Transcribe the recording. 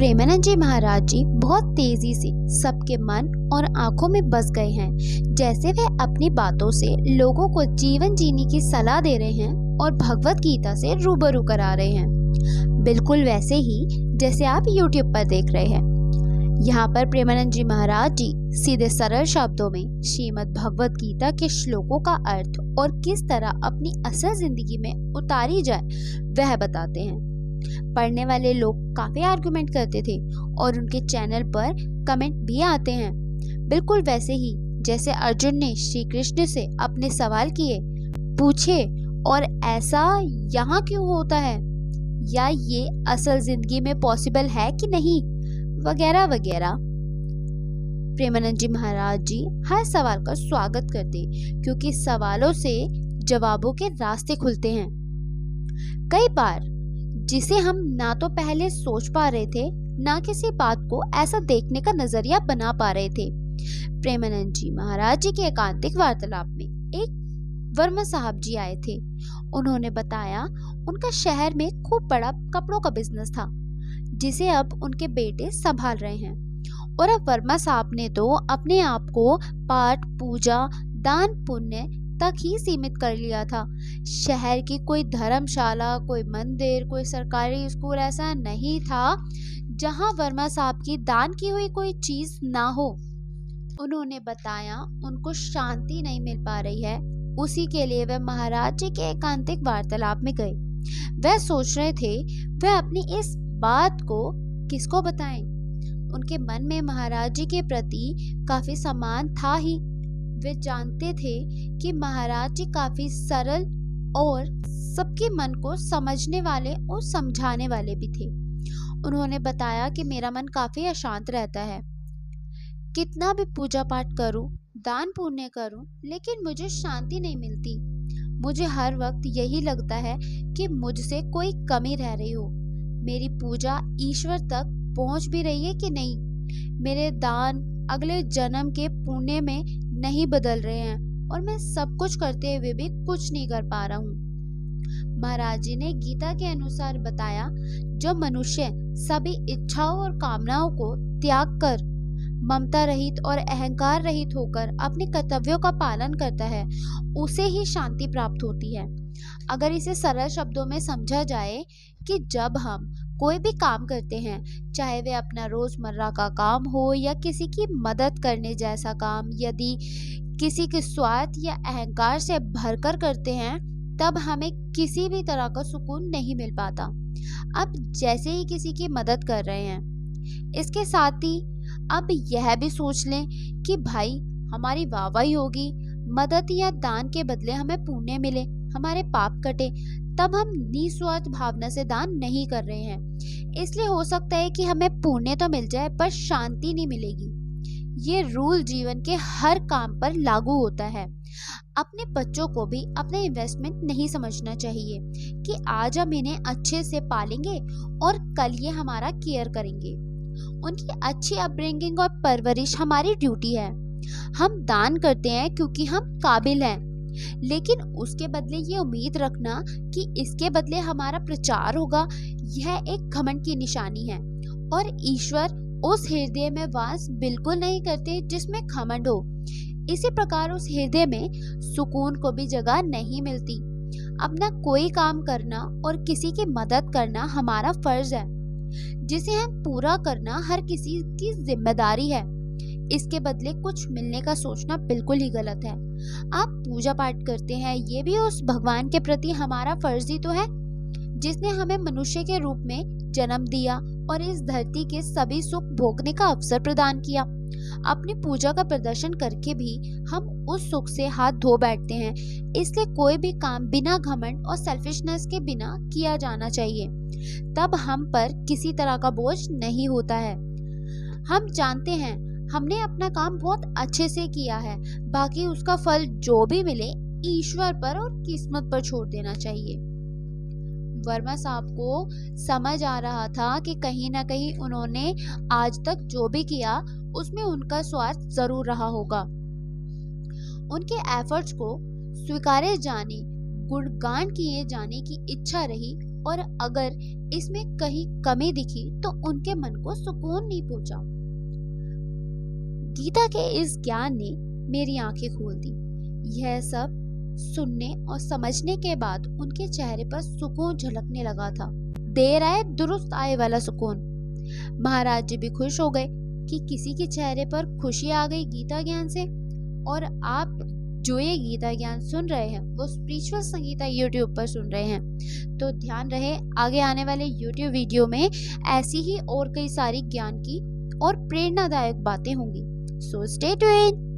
प्रेमानंद जी महाराज जी बहुत तेजी से सबके मन और आंखों में बस गए हैं। जैसे वे अपनी बातों से लोगों को जीवन जीने की सलाह दे रहे हैं और भगवत गीता से रूबरू करा रहे हैं, बिल्कुल वैसे ही जैसे आप YouTube पर देख रहे हैं। यहाँ पर प्रेमानंद जी महाराज जी सीधे सरल शब्दों में श्रीमद् भगवत गीता के श्लोकों का अर्थ और किस तरह अपनी असल जिंदगी में उतारी जाए वह बताते हैं। पढ़ने वाले लोग काफी आर्गुमेंट करते थे और उनके चैनल पर कमेंट भी आते हैं, बिल्कुल वैसे ही जैसे अर्जुन ने श्री कृष्ण से अपने सवाल किए, पूछे और ऐसा यहाँ क्यों होता है, या ये असल जिंदगी में पॉसिबल है कि नहीं, वगैरह वगैरह। प्रेमानंद जी महाराज जी हर सवाल का स्वागत करते, क्योंकि सवालों से जवाबों के रास्ते खुलते हैं। कई बार जिसे हम ना तो पहले सोच पा रहे थे, ना किसी बात को ऐसा देखने का नजरिया बना पा रहे थे। प्रेमानंद जी महाराज जी के एकांतिक वार्तालाप में एक वर्मा साहब जी आए थे। उन्होंने बताया उनका शहर में खूब बड़ा कपड़ों का बिजनेस था, जिसे अब उनके बेटे संभाल रहे हैं। और अब वर्मा साहब ने तो अपने आप को पाठ, पूजा, दान पुण्य तक ही सीमित कर लिया था। शहर की कोई धर्मशाला, कोई मंदिर, कोई सरकारी स्कूल ऐसा नहीं था जहां वर्मा साहब की दान की हुई कोई चीज ना हो। उन्होंने बताया उनको शांति नहीं मिल पा रही है, उसी के लिए वे महाराज जी के एकांतिक वार्तालाप में गए। वह सोच रहे थे वह अपनी इस बात को किसको बताएं। उनके मन में महाराज जी के प्रति काफी सम्मान था ही। वे जानते थे कि महाराज जी काफी सरल और सबके मन को समझने वाले और समझाने वाले भी थे। उन्होंने बताया कि मेरा मन काफी अशांत रहता है, कितना भी पूजा पाठ करूं, दान पुण्य करूं, लेकिन मुझे शांति नहीं मिलती। मुझे हर वक्त यही लगता है कि मुझसे कोई कमी रह रही हो। मेरी पूजा ईश्वर तक पहुंच भी रही है कि नहीं, मेरे दान अगले जन्म के पुण्य में नहीं बदल रहे हैं, और मैं सब कुछ करते हुए भी कुछ नहीं कर पा रहा हूँ। महाराज जी ने गीता के अनुसार बताया, जो मनुष्य सभी इच्छाओं और कामनाओं को त्याग कर ममता रहित और अहंकार रहित होकर अपने कर्तव्यों का पालन करता है, उसे ही शांति प्राप्त होती है। अगर इसे सरल शब्दों में समझा जाए कि जब हम कोई भी काम करते हैं, चाहे वे अपना रोजमर्रा का काम हो या किसी की मदद करने जैसा काम, यदि किसी के स्वार्थ या अहंकार से भरकर करते हैं, तब हमें किसी भी तरह का सुकून नहीं मिल पाता। अब जैसे ही किसी की मदद कर रहे हैं, इसके साथ ही अब यह भी सोच लें कि भाई हमारी वाहवाही होगी, मदद या दान के बदले हमें पुण्य मिले, हमारे पाप कटे, तब हम निस्वार्थ भावना से दान नहीं कर रहे हैं। इसलिए हो सकता है कि हमें पुण्य तो मिल जाए पर शांति नहीं मिलेगी। ये रूल जीवन के हर काम पर लागू होता है। अपने बच्चों को भी अपना इन्वेस्टमेंट नहीं समझना चाहिए कि आज हम इन्हें अच्छे से पालेंगे और कल ये हमारा केयर करेंगे। उनकी अच्छी अपब्रिंगिंग और परवरिश हमारी ड्यूटी है। हम दान करते हैं क्योंकि हम काबिल हैं, लेकिन उसके बदले ये उम्मीद रखना कि इसके बदले हमारा प्रचार होगा, यह एक घमंड की निशानी है। और ईश्वर उस हृदय में वास बिल्कुल नहीं करते जिसमें घमंड हो। इसी प्रकार उस हृदय में सुकून को भी जगह नहीं मिलती। अपना कोई काम करना और किसी की मदद करना हमारा फर्ज है, जिसे हम पूरा करना हर किसी की जिम्मेदारी है। इसके बदले कुछ मिलने का सोचना बिल्कुल ही गलत है। आप पूजा पाठ करते हैं, ये भी उस भगवान के प्रति हमारा फर्ज ही तो है, जिसने हमें मनुष्य के रूप में जन्म दिया और इस धरती के सभी सुख भोगने का अवसर प्रदान किया। अपनी पूजा का प्रदर्शन करके भी हम उस सुख से हाथ धो बैठते हैं। इसलिए कोई भी काम बिना घमंड और सेल्फिशनेस के बिना किया जाना चाहिए, तब हम पर किसी तरह का बोझ नहीं होता है। हम जानते हैं हमने अपना काम बहुत अच्छे से किया है, बाकी उसका फल जो भी मिले ईश्वर पर और किस्मत पर छोड़ देना चाहिए। वर्मा साहब को समझ आ रहा था कि कहीं ना कहीं उन्होंने आज तक जो भी किया उसमें उनका स्वार्थ जरूर रहा होगा। उनके एफर्ट्स को स्वीकारे जाने, गुणगान किए जाने की इच्छा रही, और अगर इसमें कहीं कमी दिखी तो उनके मन को सुकून नहीं पहुंचा। गीता के इस ज्ञान ने मेरी आंखें खोल दी। यह सब सुनने और समझने के बाद उनके चेहरे पर सुकून झलकने लगा था। देर आए दुरुस्त आए वाला सुकून। महाराज जी भी खुश हो गए कि किसी के चेहरे पर खुशी आ गई गीता ज्ञान से। और आप जो ये गीता ज्ञान सुन रहे हैं वो स्पिरिचुअल संगीता यूट्यूब पर सुन रहे हैं। तो ध्यान रहे आगे आने वाले यूट्यूब वीडियो में ऐसी ही और कई सारी ज्ञान की और प्रेरणादायक बातें होंगी। So stay tuned.